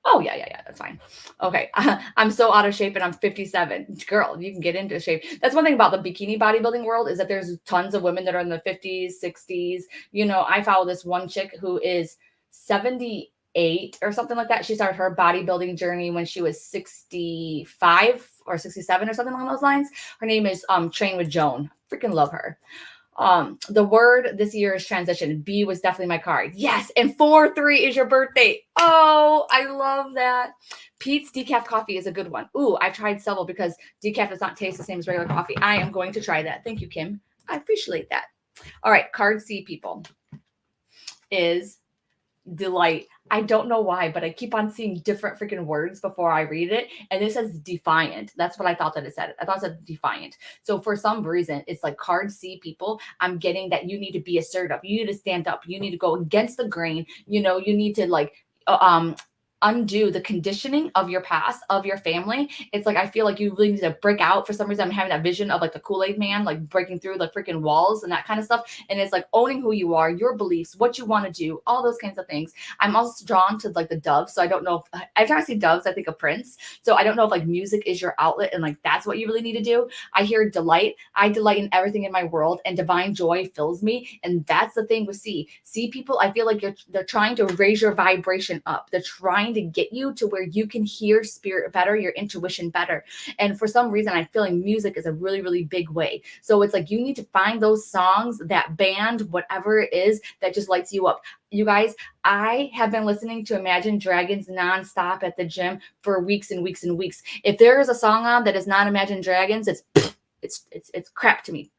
Oh yeah, that's fine. Okay, I'm so out of shape and I'm 57. Girl, you can get into shape. That's one thing about the bikini bodybuilding world is that there's tons of women that are in the 50s, 60s. You know, I follow this one chick who is 78 or something like that. She started her bodybuilding journey when she was 65 or 67 or something along those lines. Her name is Train with Joan. Freaking love her. The word this year is transition. B was definitely my card. Yes. And 4/3 is your birthday. Oh, I love that. Pete's decaf coffee is a good one. Ooh, I've tried several because decaf does not taste the same as regular coffee. I am going to try that. Thank you, Kim. I appreciate that. All right. Card C, people, is delight. I don't know why, but I keep on seeing different freaking words before I read it. And it says defiant. That's what I thought that it said. I thought it said defiant. So for some reason, it's like card C, people. I'm getting that you need to be assertive. You need to stand up. You need to go against the grain. You know, you need to like, undo the conditioning of your past, of your family. It's like I feel like you really need to break out. For some reason, I'm having that vision of like the Kool-Aid man, like breaking through the freaking walls and that kind of stuff. And it's like owning who you are, your beliefs, what you want to do, all those kinds of things. I'm also drawn to like the doves. So I don't know if every time I see doves, I think of Prince. So I don't know if like music is your outlet and like that's what you really need to do. I hear delight. I delight in everything in my world and divine joy fills me. And that's the thing with C. C people, I feel like they're trying to raise your vibration up. They're trying to get you to where you can hear spirit better, your intuition better. And for some reason, I'm feeling music is a really, really big way. So it's like you need to find those songs, that band, whatever it is that just lights you up. You guys, I have been listening to Imagine Dragons nonstop at the gym for weeks and weeks and weeks. If there is a song on that is not Imagine Dragons, it's crap to me.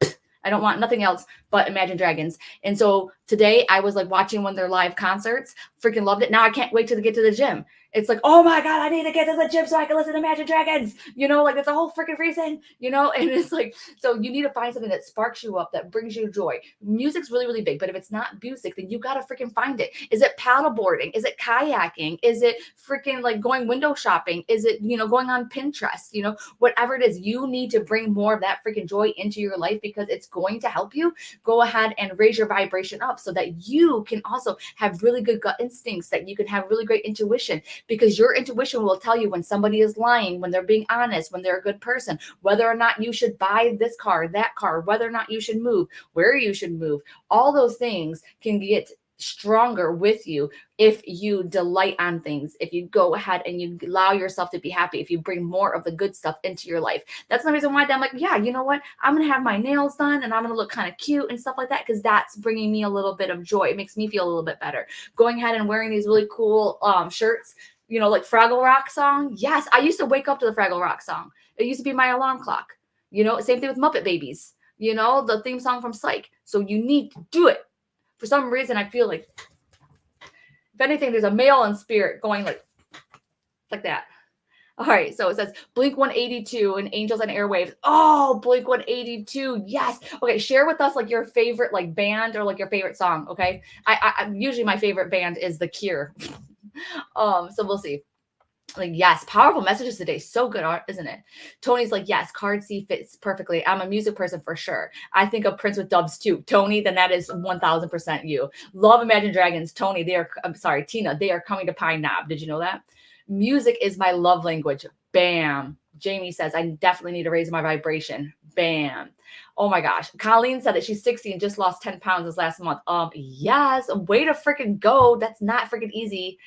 I don't want nothing else but Imagine Dragons. And so today I was like watching one of their live concerts, freaking loved it. Now I can't wait to get to the gym. It's like, oh my God, I need to get to the gym so I can listen to Imagine Dragons. You know, like that's a whole freaking reason, you know? And it's like, so you need to find something that sparks you up, that brings you joy. Music's really, really big, but if it's not music, then you got to freaking find it. Is it paddleboarding? Is it kayaking? Is it freaking like going window shopping? Is it, you know, going on Pinterest? You know, whatever it is, you need to bring more of that freaking joy into your life because it's going to help you go ahead and raise your vibration up so that you can also have really good gut instincts, that you can have really great intuition. Because your intuition will tell you when somebody is lying, when they're being honest, when they're a good person, whether or not you should buy this car, that car, whether or not you should move, where you should move. All those things can get stronger with you if you delight on things, if you go ahead and you allow yourself to be happy, if you bring more of the good stuff into your life. That's the reason why I'm like, yeah, you know what? I'm going to have my nails done and I'm going to look kind of cute and stuff like that because that's bringing me a little bit of joy. It makes me feel a little bit better. Going ahead and wearing these really cool shirts, you know, like Fraggle Rock song. Yes, I used to wake up to the Fraggle Rock song. It used to be my alarm clock. You know, same thing with Muppet Babies, you know, the theme song from Psych. So you need to do it. For some reason, I feel like, if anything, there's a male in spirit going like that. All right, so it says Blink 182 and Angels and Airwaves. Oh, Blink 182, yes. Okay, share with us like your favorite like band or like your favorite song. Okay, I usually my favorite band is The Cure. So we'll see. Like, yes, powerful messages today. So good, isn't it? Tony's like, yes, card C fits perfectly. I'm a music person for sure. I think of Prince with dubs too. Tony, then that is 1000% you. Love Imagine Dragons. Tony, Tina, they are coming to Pine Knob. Did you know that? Music is my love language. Bam. Jamie says, I definitely need to raise my vibration. Bam. Oh my gosh. Colleen said that she's 60 and just lost 10 pounds this last month. Yes, way to freaking go. That's not freaking easy.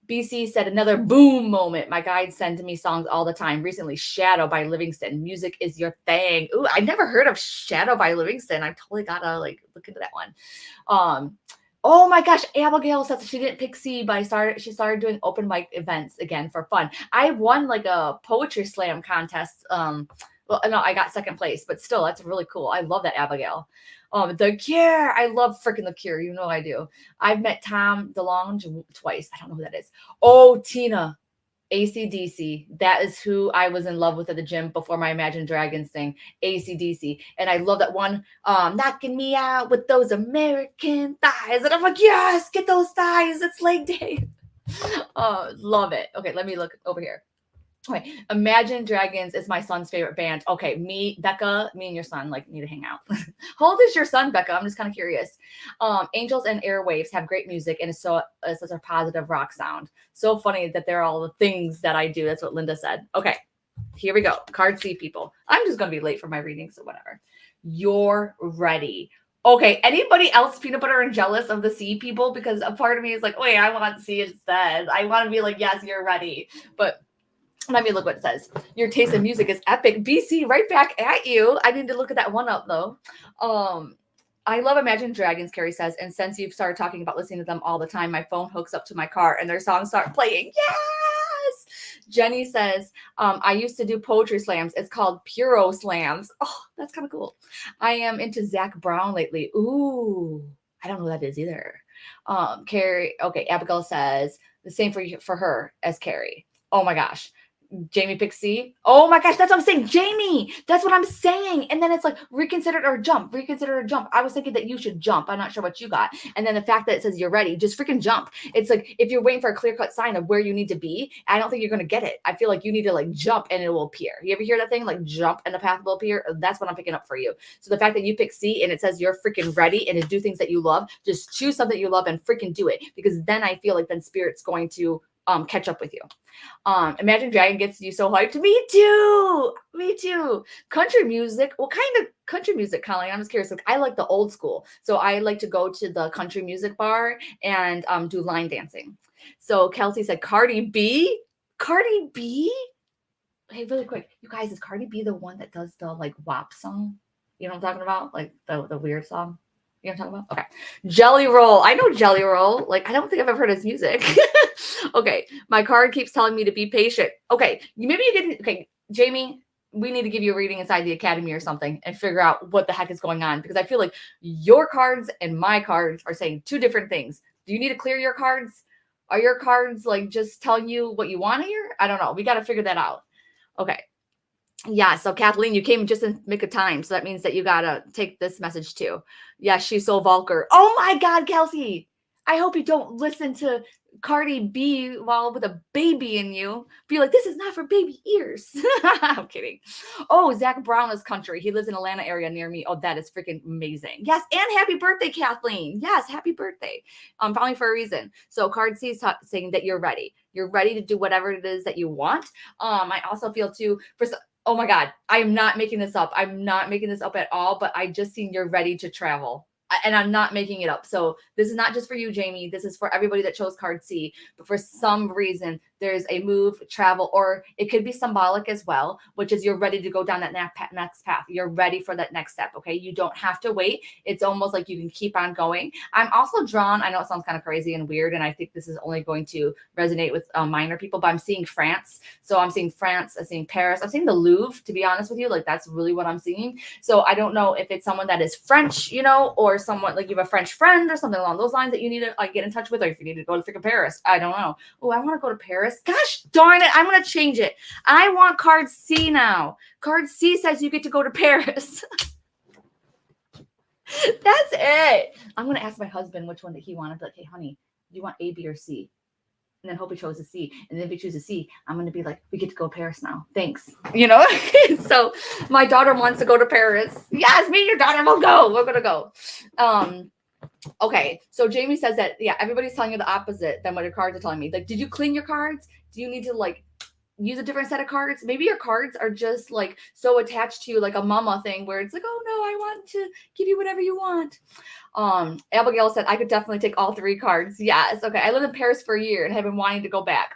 BC said another boom moment. My guides send me songs all the time. Recently, Shadow by Livingston. Music is your thing. Ooh, I never heard of Shadow by Livingston. I totally gotta like look into that one. Oh my gosh, Abigail says she didn't pick C, but she started doing open mic events again for fun. I won like a poetry slam contest. Well, no, I got second place, but still, that's really cool. I love that, Abigail. The Cure. I love freaking The Cure. You know I do. I've met Tom DeLonge twice. I don't know who that is. Oh, Tina. AC/DC. That is who I was in love with at the gym before my Imagine Dragons thing. AC/DC. And I love that one, knocking me out with those American thighs. And I'm like, yes, get those thighs. It's leg day. Love it. Okay, let me look over here. Okay, Imagine Dragons is my son's favorite band. Okay, Becca, me and your son like need to hang out. How old is your son, Becca? I'm just kind of curious. Angels and Airwaves have great music and it's such a positive rock sound. So funny that they're all the things that I do. That's what Linda said. Okay, here we go. Card C people. I'm just gonna be late for my reading, so whatever. You're ready. Okay, anybody else peanut butter and jealous of the C people? Because a part of me is like, wait, I want C instead. I want to be like, yes, you're ready. But let me look what it says. Your taste in music is epic. BC, right back at you. I need to look at that one up though. I love Imagine Dragons, Carrie says, and since you've started talking about listening to them all the time, my phone hooks up to my car and their songs start playing. Yes! Jenny says, I used to do poetry slams. It's called Puro Slams. Oh, that's kind of cool. I am into Zach Brown lately. Ooh, I don't know who that is either. Carrie, okay, Abigail says, the same for her as Carrie. Oh my gosh. Jamie Pixie. Oh my gosh, that's what I'm saying. Jamie, that's what I'm saying. And then it's like reconsider or jump. I was thinking that you should jump. I'm not sure what you got. And then the fact that it says you're ready, just freaking jump. It's like if you're waiting for a clear-cut sign of where you need to be, I don't think you're going to get it. I feel like you need to like jump and it will appear. You ever hear that thing? Like jump and the path will appear? That's what I'm picking up for you. So the fact that you pick C and it says you're freaking ready and to do things that you love, just choose something you love and freaking do it. Because then I feel like then Spirit's going to catch up with you. Imagine Dragon gets you so hyped. Me too. Country music. What kind of country music, Colleen? I'm just curious. Like, I like the old school. So I like to go to the country music bar and do line dancing. So Kelsey said, Cardi B? Cardi B? Hey, really quick. You guys, is Cardi B the one that does the like WAP song? You know what I'm talking about? Like the weird song? You know what I'm talking about? Okay. Jelly Roll. I know Jelly Roll. Like, I don't think I've ever heard his music. Okay. My card keeps telling me to be patient. Okay. Okay. Jamie, we need to give you a reading inside the academy or something and figure out what the heck is going on. Because I feel like your cards and my cards are saying two different things. Do you need to clear your cards? Are your cards like just telling you what you want to hear? I don't know. We got to figure that out. Okay. Yeah, so Kathleen, you came just in nick of time. So that means that you got to take this message too. Yeah, she's so vulgar. Oh my God, Kelsey. I hope you don't listen to Cardi B while with a baby in you. Be like, this is not for baby ears. I'm kidding. Oh, Zach Brown is country. He lives in Atlanta area near me. Oh, that is freaking amazing. Yes, and happy birthday, Kathleen. Yes, happy birthday. Probably for a reason. So Card C is saying that you're ready. You're ready to do whatever it is that you want. I also feel too, oh my God, I am not making this up. I'm not making this up at all, but I just seen you're ready to travel. And I'm not making it up. So this is not just for you, Jamie. This is for everybody that chose card C. But for some reason, there's a move, travel, or it could be symbolic as well, which is you're ready to go down that next path. You're ready for that next step, okay? You don't have to wait. It's almost like you can keep on going. I'm also drawn, I know it sounds kind of crazy and weird, and I think this is only going to resonate with minor people, but I'm seeing France. So I'm seeing France, I'm seeing Paris, I'm seeing the Louvre, to be honest with you. Like, that's really what I'm seeing. So I don't know if it's someone that is French, or someone like you have a French friend or something along those lines that you need to get in touch with, or if you need to go to freaking Paris. I don't know. Oh, I want to go to Paris. Gosh darn it. I'm going to change it. I want card C now. Card C says you get to go to Paris. That's it. I'm going to ask my husband which one that he wanted. Like, hey, honey, do you want A, B, or C? And then hope he chose a C. And then if he chooses C, I'm going to be like, we get to go to Paris now. Thanks. So my daughter wants to go to Paris. Yes, me and your daughter will go. We're going to go. Okay. So Jamie says that, yeah, everybody's telling you the opposite than what your cards are telling me. Like, did you clean your cards? Do you need to use a different set of cards? Maybe your cards are just so attached to you, like a mama thing where it's like, oh no, I want to give you whatever you want. Abigail said, I could definitely take all three cards. Yes. Okay. I lived in Paris for a year and have been wanting to go back.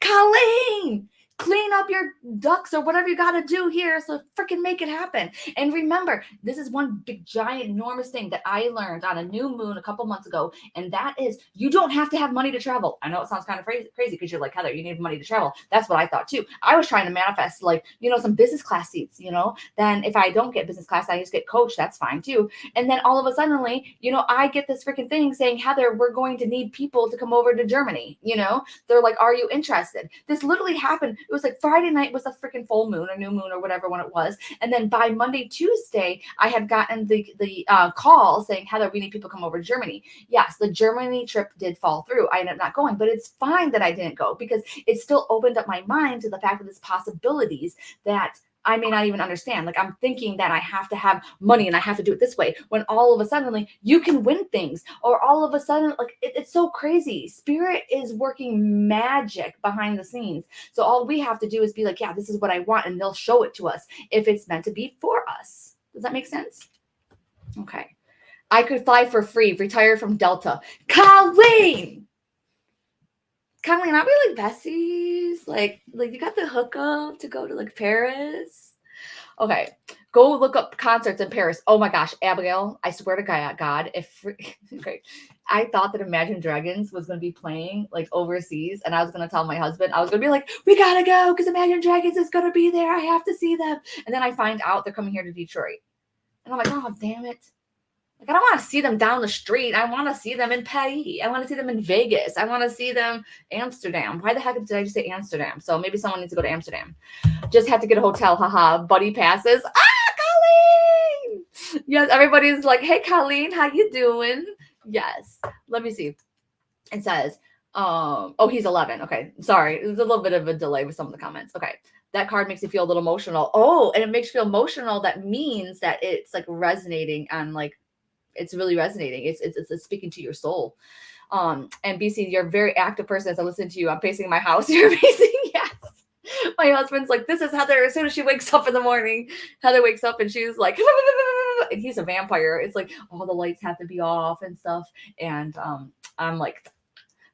Colleen, clean up your ducks or whatever you got to do here. So freaking make it happen. And remember, this is one big, giant, enormous thing that I learned on a new moon a couple months ago. And that is you don't have to have money to travel. I know it sounds kind of crazy because you're like, Heather, you need money to travel. That's what I thought too. I was trying to manifest some business class seats, then if I don't get business class, I just get coach. That's fine too. And then all of a sudden, I get this freaking thing saying, Heather, we're going to need people to come over to Germany. They're like, are you interested? This literally happened It was like Friday night was a freaking full moon or new moon or whatever one it was. And then by Monday, Tuesday, I had gotten the call saying, Heather, we need people to come over to Germany. Yes, the Germany trip did fall through. I ended up not going, but it's fine that I didn't go because it still opened up my mind to the fact that there's possibilities that I may not even understand. Like I'm thinking that I have to have money and I have to do it this way when all of a sudden like, you can win things, or all of a sudden like it's so crazy. Spirit is working magic behind the scenes. So all we have to do is be like, yeah, this is what I want. And they'll show it to us if it's meant to be for us. Does that make sense? Okay. I could fly for free, retire from Delta. Colleen, aren't we like besties? Like you got the hookup to go to like Paris? Okay, go look up concerts in Paris. Oh my gosh, Abigail, I swear to God, okay, I thought that Imagine Dragons was going to be playing like overseas, and I was going to tell my husband, I was going to be like, we got to go because Imagine Dragons is going to be there. I have to see them. And then I find out they're coming here to Detroit. And I'm like, oh, damn it. Like, I don't want to see them down the street. I want to see them in Paris. I want to see them in Vegas. I want to see them Amsterdam. Why the heck did I just say Amsterdam? So maybe someone needs to go to Amsterdam. Just have to get a hotel. Haha. Buddy passes. Colleen! Yes, everybody's like, hey, Colleen, how you doing? Yes. Let me see. It says, oh, he's 11. Okay. Sorry. There's a little bit of a delay with some of the comments. Okay. That card makes you feel a little emotional. Oh, and it makes you feel emotional. That means that it's like resonating on like, it's really resonating. It's speaking to your soul. And BC, you're a very active person. As I listen to you, I'm pacing my house. You're pacing, yes. My husband's like, this is Heather. As soon as she wakes up in the morning, Heather wakes up and she's like, and he's a vampire. It's like all the lights have to be off and stuff. And I'm like,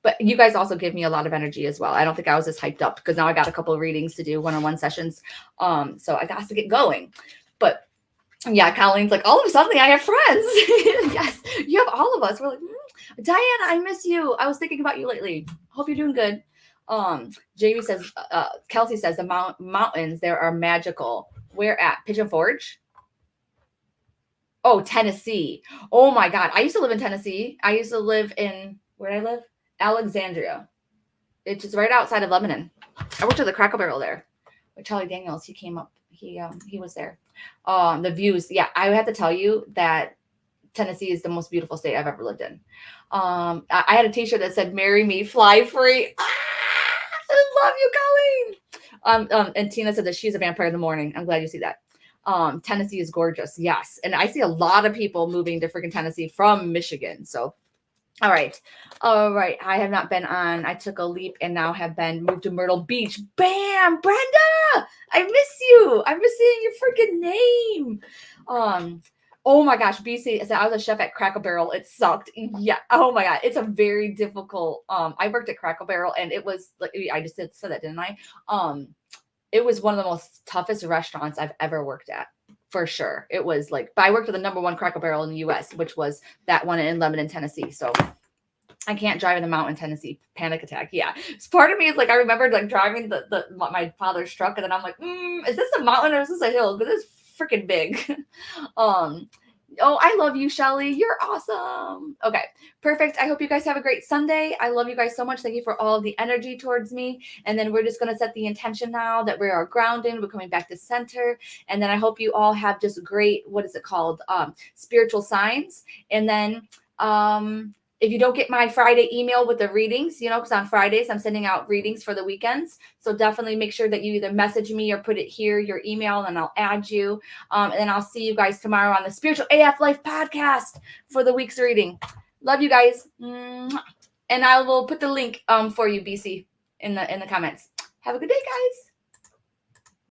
but you guys also give me a lot of energy as well. I don't think I was as hyped up because now I got a couple of readings to do, one-on-one sessions. So I got to get going. But yeah, Colleen's like, all of a sudden I have friends. Yes, you have all of us. We're like, Diana, I miss you. I was thinking about you lately. Hope you're doing good. Jamie says, Kelsey says the mountains there are magical. Where at? Pigeon Forge? Oh, Tennessee. Oh my God. I used to live in Tennessee. I used to live in, where did I live? Alexandria. It's just right outside of Lebanon. I worked at the Cracker Barrel there with Charlie Daniels. He came up. He was there. The views. Yeah, I have to tell you that Tennessee is the most beautiful state I've ever lived in. I had a t-shirt that said, marry me, fly free. I love you, Colleen. And Tina said that she's a vampire in the morning. I'm glad you see that. Tennessee is gorgeous. Yes. And I see a lot of people moving to freaking Tennessee from Michigan. So, all right. I have not been on. I took a leap and now have been moved to Myrtle Beach. Bam, Brenda. I miss you. I miss seeing your freaking name. Oh my gosh, BC. So I was a chef at Cracker Barrel. It sucked. Yeah. Oh my God. It's a very difficult. I worked at Cracker Barrel and it was like, I just said that, didn't I? It was one of the most toughest restaurants I've ever worked at. For sure. It was like, but I worked at the number one Cracker Barrel in the US, which was that one in Lebanon, Tennessee. So I can't drive in the mountain, Tennessee. Panic attack. Yeah. So part of me is like, I remember like driving my father's truck and then I'm like, is this a mountain or is this a hill? Because it's freaking big. Oh, I love you, Shelly. You're awesome. Okay, perfect. I hope you guys have a great Sunday. I love you guys so much. Thank you for all of the energy towards me. And then we're just going to set the intention now that we are grounded. We're coming back to center. And then I hope you all have just great, what is it called? Spiritual signs. And then, if you don't get my Friday email with the readings, because on Fridays I'm sending out readings for the weekends. So definitely make sure that you either message me or put it here, your email, and I'll add you. And then I'll see you guys tomorrow on the Spiritual AF Life podcast for the week's reading. Love you guys. And I will put the link for you, BC, in the comments. Have a good day, guys.